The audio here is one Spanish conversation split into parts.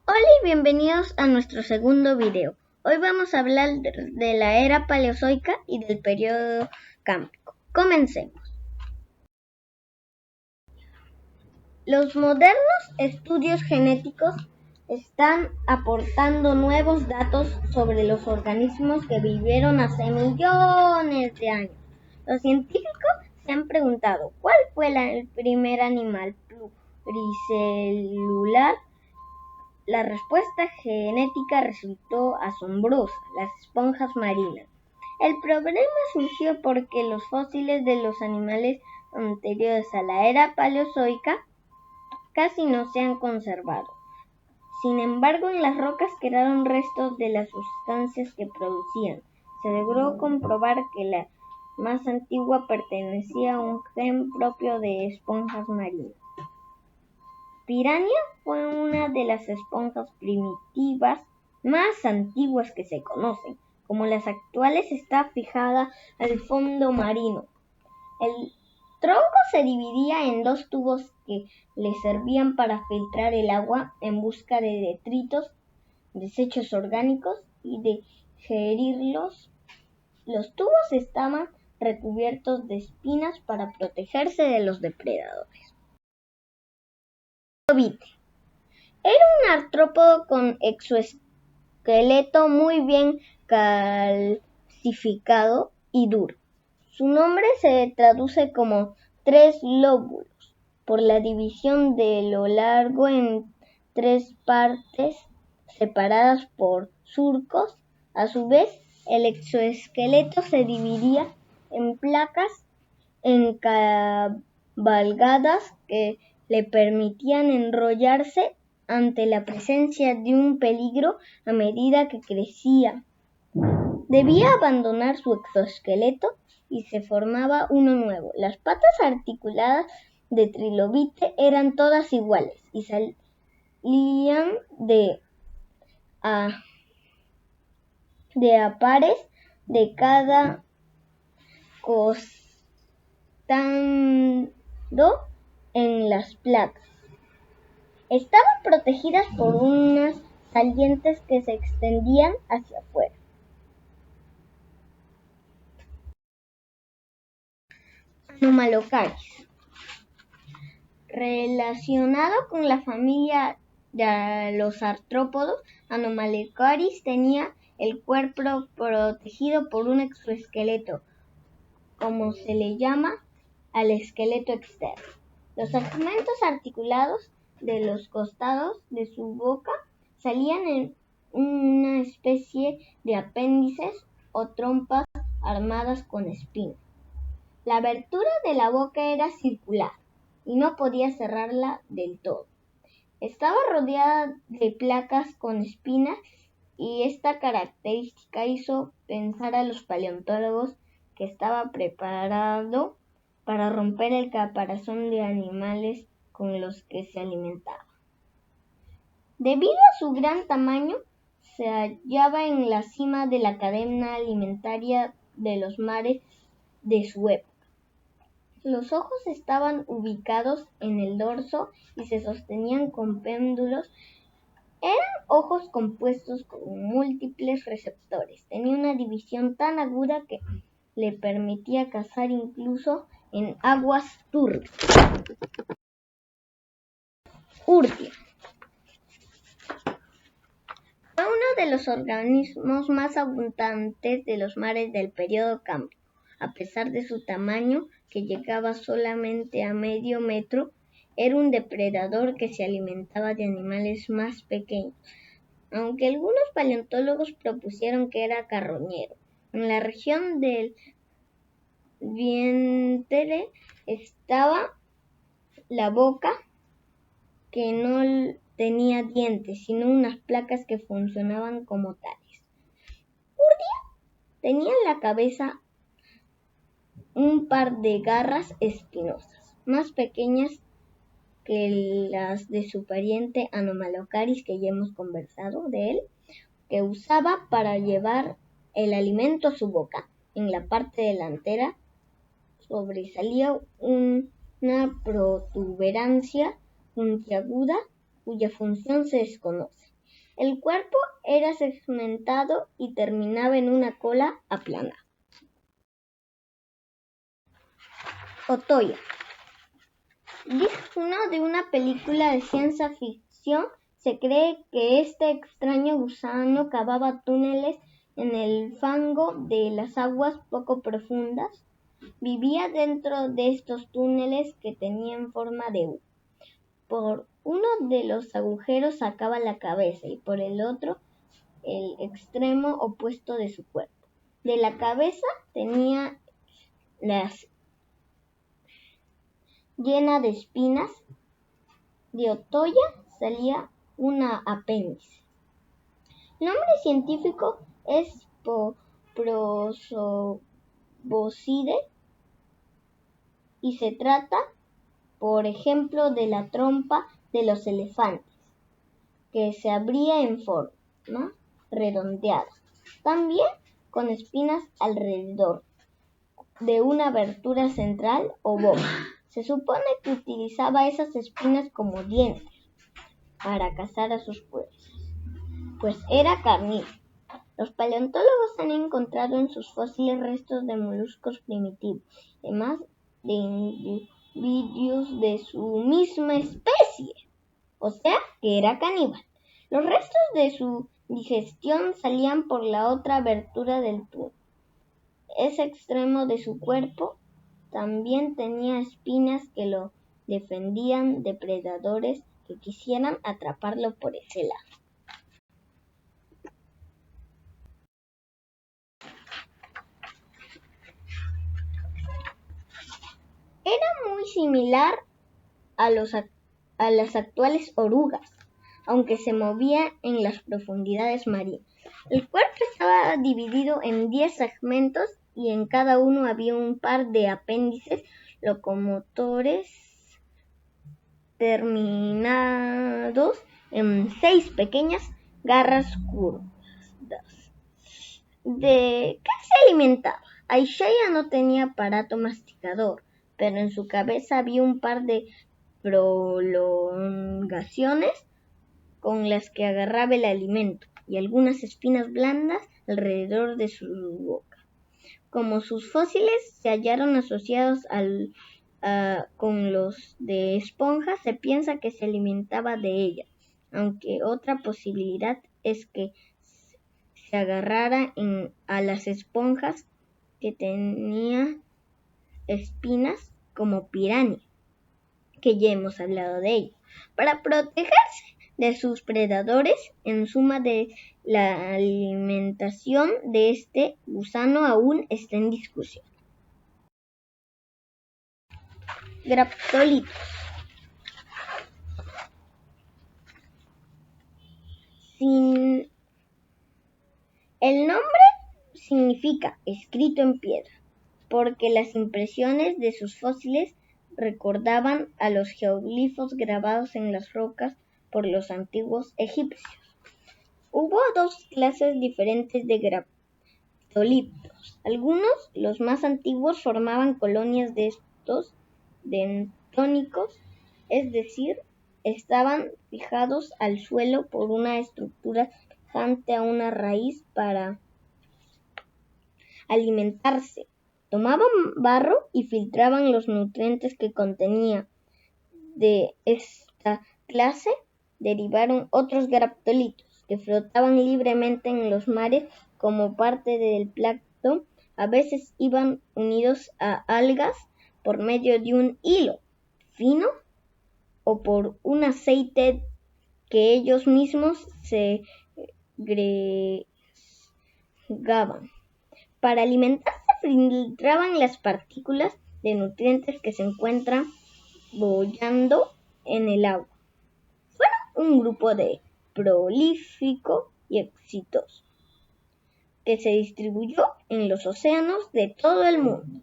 Hola y bienvenidos a nuestro segundo video. Hoy vamos a hablar de la era paleozoica y del periodo cámbrico. Comencemos. Los modernos estudios genéticos están aportando nuevos datos sobre los organismos que vivieron hace millones de años. Los científicos se han preguntado ¿cuál fue el primer animal pluricelular? La respuesta genética resultó asombrosa: las esponjas marinas. El problema surgió porque los fósiles de los animales anteriores a la era paleozoica casi no se han conservado. Sin embargo, en las rocas quedaron restos de las sustancias que producían. Se logró comprobar que la más antigua pertenecía a un gen propio de esponjas marinas. Piranha fue una de las esponjas primitivas más antiguas que se conocen. Como las actuales, está fijada al fondo marino. El tronco se dividía en dos tubos que le servían para filtrar el agua en busca de detritos, desechos orgánicos y digerirlos. Los tubos estaban recubiertos de espinas para protegerse de los depredadores. Trilobite. Era un artrópodo con exoesqueleto muy bien calcificado y duro. Su nombre se traduce como 3 lóbulos, por la división de lo largo en 3 partes separadas por surcos. A su vez, el exoesqueleto se dividía en placas encabalgadas que le permitían enrollarse ante la presencia de un peligro a medida que crecía. Debía abandonar su exoesqueleto y se formaba uno nuevo. Las patas articuladas de Trilobite eran todas iguales y salían de a pares de cada costado en las placas. Estaban protegidas por unas salientes que se extendían hacia afuera. Anomalocaris. Relacionado con la familia de los artrópodos, Anomalocaris tenía el cuerpo protegido por un exoesqueleto, como se le llama al esqueleto externo. Los segmentos articulados de los costados de su boca salían en una especie de apéndices o trompas armadas con espinas. La abertura de la boca era circular y no podía cerrarla del todo. Estaba rodeada de placas con espinas y esta característica hizo pensar a los paleontólogos que estaba preparado para romper el caparazón de animales con los que se alimentaba. Debido a su gran tamaño, se hallaba en la cima de la cadena alimentaria de los mares de su época. Los ojos estaban ubicados en el dorso y se sostenían con péndulos. Eran ojos compuestos con múltiples receptores. Tenía una división tan aguda que le permitía cazar incluso en aguas turbias. Urtia. Fue uno de los organismos más abundantes de los mares del periodo cámbrico. A pesar de su tamaño, que llegaba solamente a medio metro, era un depredador que se alimentaba de animales más pequeños, aunque algunos paleontólogos propusieron que era carroñero. En la región del vientre estaba la boca, que no tenía dientes, sino unas placas que funcionaban como tales. Urtia tenía en la cabeza un par de garras espinosas, más pequeñas que las de su pariente Anomalocaris, que ya hemos conversado de él, que usaba para llevar el alimento a su boca. En la parte delantera sobresalía una protuberancia puntiaguda cuya función se desconoce. El cuerpo era segmentado y terminaba en una cola aplanada. Otoya. Digno de una película de ciencia ficción, se cree que este extraño gusano cavaba túneles en el fango de las aguas poco profundas. Vivía dentro de estos túneles que tenían forma de U. Por uno de los agujeros sacaba la cabeza y por el otro el extremo opuesto de su cuerpo. De la cabeza tenía las llena de espinas. De Otoya salía una apéndice. El nombre científico es Prosoboside y se trata, por ejemplo, de la trompa de los elefantes, que se abría en forma redondeada, también con espinas alrededor de una abertura central o boca. Se supone que utilizaba esas espinas como dientes para cazar a sus presas, pues era carnívoro. Los paleontólogos han encontrado en sus fósiles restos de moluscos primitivos, además de individuos de su misma especie, o sea que era caníbal. Los restos de su digestión salían por la otra abertura del túnel. Ese extremo de su cuerpo también tenía espinas que lo defendían de predadores que quisieran atraparlo por ese lado. Era muy similar a las actuales orugas, aunque se movía en las profundidades marinas. El cuerpo estaba dividido en 10 segmentos y en cada uno había un par de apéndices locomotores terminados en 6 pequeñas garras curvas. ¿De qué se alimentaba? Aishaya no tenía aparato masticador, pero en su cabeza había un par de prolongaciones con las que agarraba el alimento y algunas espinas blandas alrededor de su boca. Como sus fósiles se hallaron asociados con los de esponjas, se piensa que se alimentaba de ellas, aunque otra posibilidad es que se agarrara a las esponjas que tenía espinas como piranha, que ya hemos hablado de ello, para protegerse de sus predadores. En suma, de la alimentación de este gusano aún está en discusión. Graptolitos. El nombre significa escrito en piedra, porque las impresiones de sus fósiles recordaban a los geoglifos grabados en las rocas por los antiguos egipcios. Hubo 2 clases diferentes de graptolitos. Algunos, los más antiguos, formaban colonias de estos dentónicos, es decir, estaban fijados al suelo por una estructura semejante a una raíz para alimentarse. Tomaban barro y filtraban los nutrientes que contenía. De esta clase derivaron otros graptolitos que flotaban libremente en los mares como parte del plancton. A veces iban unidos a algas por medio de un hilo fino o por un aceite que ellos mismos segregaban. Para alimentarse filtraban las partículas de nutrientes que se encuentran bollando en el agua. Fueron un grupo prolífico y exitoso, que se distribuyó en los océanos de todo el mundo.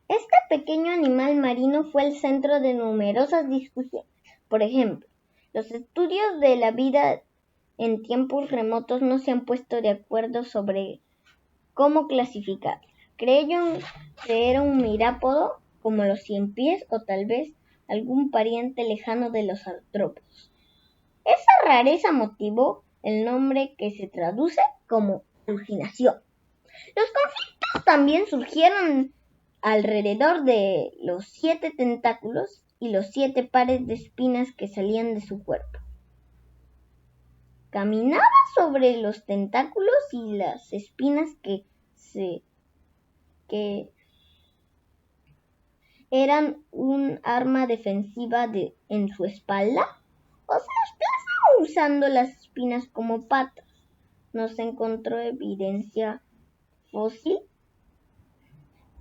Este pequeño animal marino fue el centro de numerosas discusiones. Por ejemplo, los estudios de la vida en tiempos remotos no se han puesto de acuerdo sobre cómo clasificarla. Creyeron que era un mirápodo como los 100 pies o tal vez algún pariente lejano de los artrópodos. Esa rareza motivó el nombre que se traduce como alucinación. Los conflictos también surgieron alrededor de los 7 tentáculos y los 7 pares de espinas que salían de su cuerpo. Caminaba sobre los tentáculos y las espinas que eran un arma defensiva en su espalda, o se desplazaba usando las espinas como patas. No se encontró evidencia fósil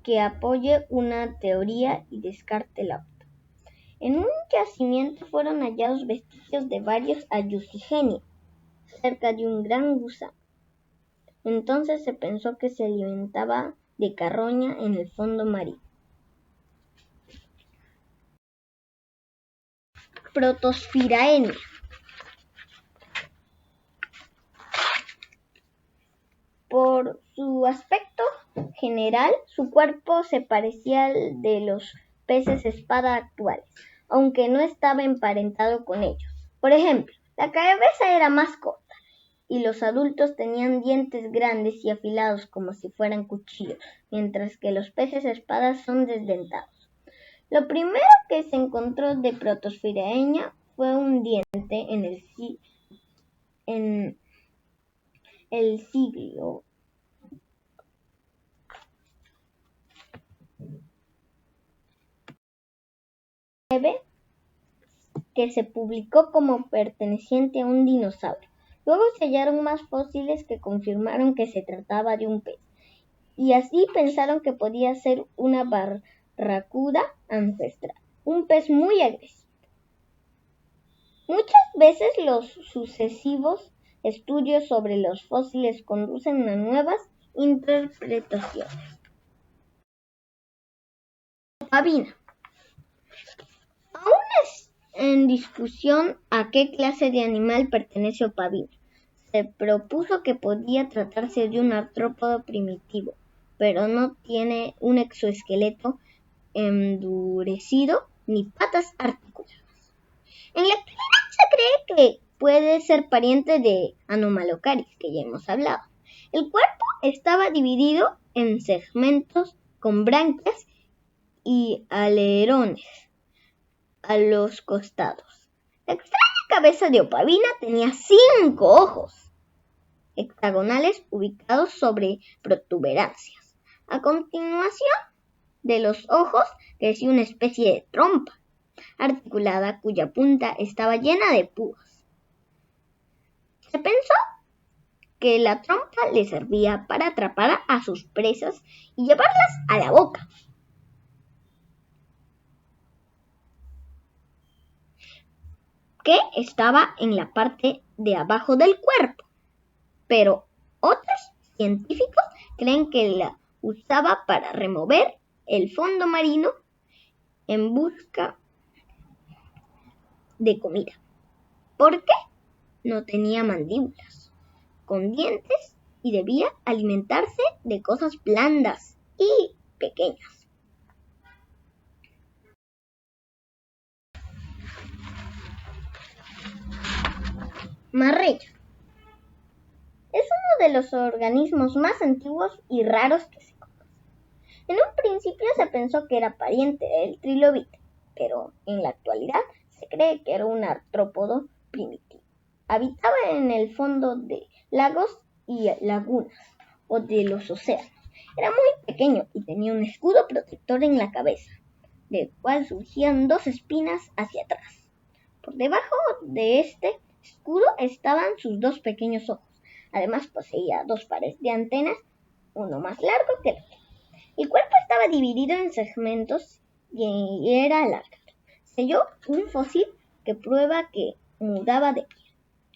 que apoye una teoría y descarte la otra. En un yacimiento fueron hallados vestigios de varios Ayucigenia cerca de un gran gusano. Entonces se pensó que se alimentaba de carroña en el fondo marino. Protosfiraenia. Por su aspecto general, su cuerpo se parecía al de los peces espada actuales, aunque no estaba emparentado con ellos. Por ejemplo, la cabeza era más corta y los adultos tenían dientes grandes y afilados como si fueran cuchillos, mientras que los peces espadas son desdentados. Lo primero que se encontró de Protosfiraenia fue un diente en el siglo IX, que se publicó como perteneciente a un dinosaurio. Luego se hallaron más fósiles que confirmaron que se trataba de un pez, y así pensaron que podía ser una barracuda ancestral, un pez muy agresivo. Muchas veces los sucesivos estudios sobre los fósiles conducen a nuevas interpretaciones. Opavina. Aún es en discusión a qué clase de animal pertenece Opavina. Se propuso que podía tratarse de un artrópodo primitivo, pero no tiene un exoesqueleto endurecido ni patas articuladas. En la actualidad se cree que puede ser pariente de Anomalocaris, que ya hemos hablado. El cuerpo estaba dividido en segmentos con branquias y alerones a los costados. La extraña cabeza de Opavina tenía 5 ojos hexagonales ubicados sobre protuberancias. A continuación de los ojos creció una especie de trompa articulada cuya punta estaba llena de púas. Se pensó que la trompa le servía para atrapar a sus presas y llevarlas a la boca. Que estaba en la parte de abajo del cuerpo, pero otros científicos creen que la usaba para remover el fondo marino en busca de comida. ¿Por qué? No tenía mandíbulas con dientes y debía alimentarse de cosas blandas y pequeñas. Marrella. Es uno de los organismos más antiguos y raros que se conocen. En un principio se pensó que era pariente del trilobite, pero en la actualidad se cree que era un artrópodo primitivo. Habitaba en el fondo de lagos y lagunas o de los océanos. Era muy pequeño y tenía un escudo protector en la cabeza, del cual surgían 2 espinas hacia atrás. Por debajo de este escudo estaban sus 2 pequeños ojos. Además poseía 2 pares de antenas, uno más largo que el otro. El cuerpo estaba dividido en segmentos y era alargado. Se halló un fósil que prueba que mudaba de pie.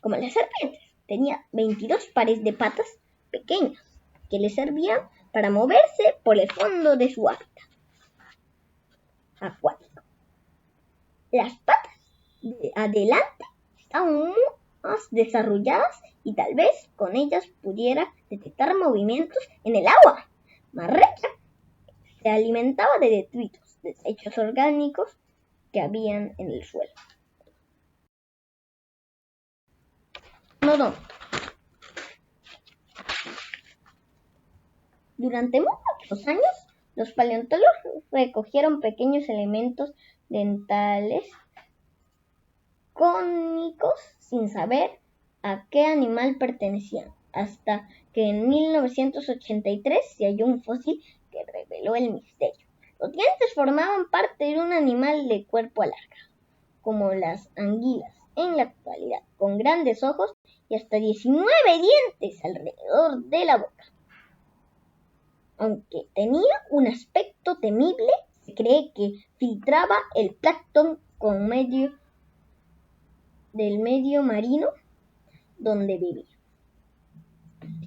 Como las serpientes, tenía 22 pares de patas pequeñas que le servían para moverse por el fondo de su hábitat acuático. Las patas de adelante estaban más desarrolladas y tal vez con ellas pudiera detectar movimientos en el agua. Marrella se alimentaba de detritos, desechos orgánicos que habían en el suelo. Conodonto. Durante muchos años, los paleontólogos recogieron pequeños elementos dentales cónicos sin saber a qué animal pertenecían, hasta que en 1983 se halló un fósil que reveló el misterio. Los dientes formaban parte de un animal de cuerpo alargado, como las anguilas en la actualidad, con grandes ojos y hasta 19 dientes alrededor de la boca. Aunque tenía un aspecto temible, se cree que filtraba el plancton del medio marino donde vivía.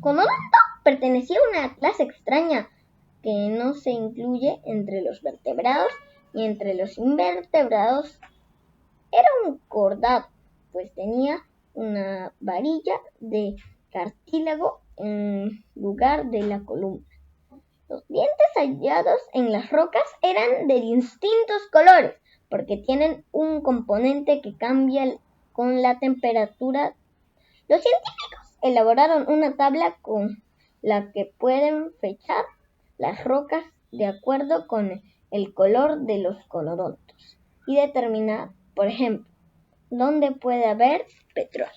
Conodonto pertenecía a una clase extraña que no se incluye entre los vertebrados y entre los invertebrados. Era un cordado, pues tenía una varilla de cartílago en lugar de la columna. Los dientes hallados en las rocas eran de distintos colores, porque tienen un componente que cambia con la temperatura. Los científicos elaboraron una tabla con la que pueden fechar las rocas de acuerdo con el color de los conodontos y determinar, por ejemplo, dónde puede haber petróleo.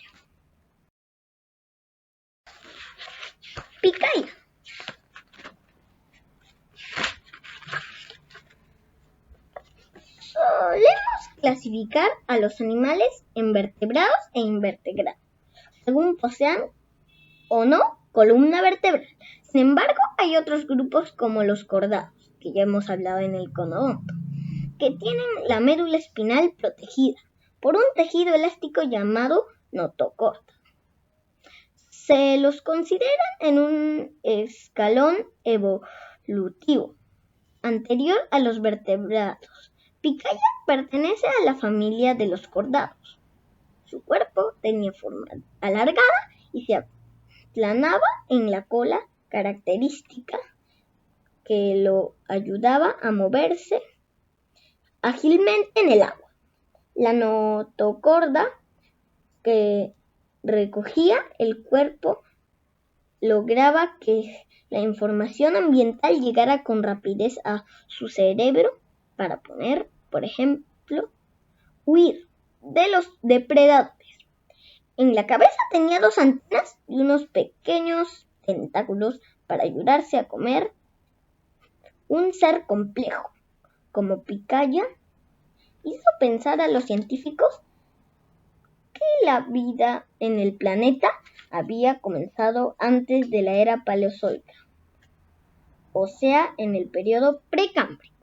Picaya. Solemos clasificar a los animales en vertebrados e invertebrados, según posean o no columna vertebral. Sin embargo, hay otros grupos como los cordados, que ya hemos hablado en el conodonto, que tienen la médula espinal protegida por un tejido elástico llamado notocorda. Se los considera en un escalón evolutivo anterior a los vertebrados. Picaya pertenece a la familia de los cordados. Su cuerpo tenía forma alargada y se aplanaba en la cola, característica que lo ayudaba a moverse ágilmente en el agua. La notocorda que recogía el cuerpo lograba que la información ambiental llegara con rapidez a su cerebro para poder, por ejemplo, huir de los depredadores. En la cabeza tenía 2 antenas y unos pequeños tentáculos para ayudarse a comer. Un ser complejo como Picaya hizo pensar a los científicos que la vida en el planeta había comenzado antes de la era paleozoica, o sea, en el periodo precámbrico.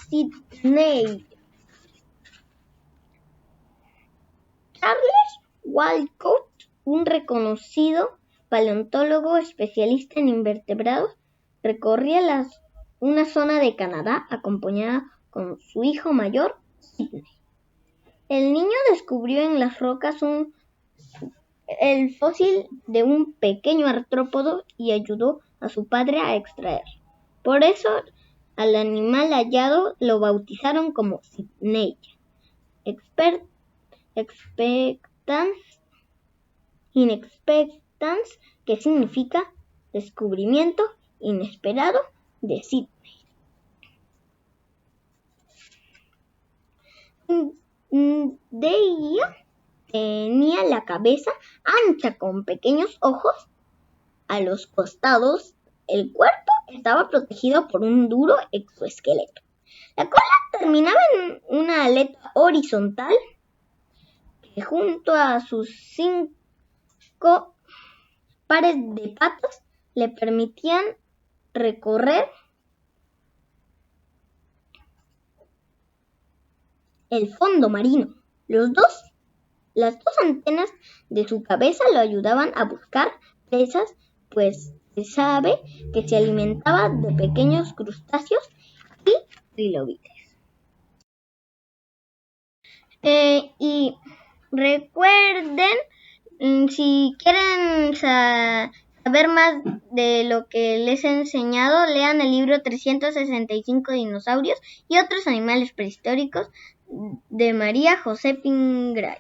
Sydney. Charles Walcott, un reconocido paleontólogo especialista en invertebrados, recorría una zona de Canadá acompañada con su hijo mayor, Sydney. El niño descubrió en las rocas el fósil de un pequeño artrópodo y ayudó a su padre a extraerlo. Por eso, al animal hallado lo bautizaron como Sydney inexpectans, que significa descubrimiento inesperado de Sydney. Deia tenía la cabeza ancha con pequeños ojos a los costados. El cuerpo estaba protegido por un duro exoesqueleto. La cola terminaba en una aleta horizontal que junto a sus 5 pares de patas le permitían recorrer el fondo marino. Las 2 antenas de su cabeza lo ayudaban a buscar presas, pues se sabe que se alimentaba de pequeños crustáceos y trilobites. Y recuerden, si quieren saber más de lo que les he enseñado, lean el libro 365 dinosaurios y otros animales prehistóricos de María José Pingray.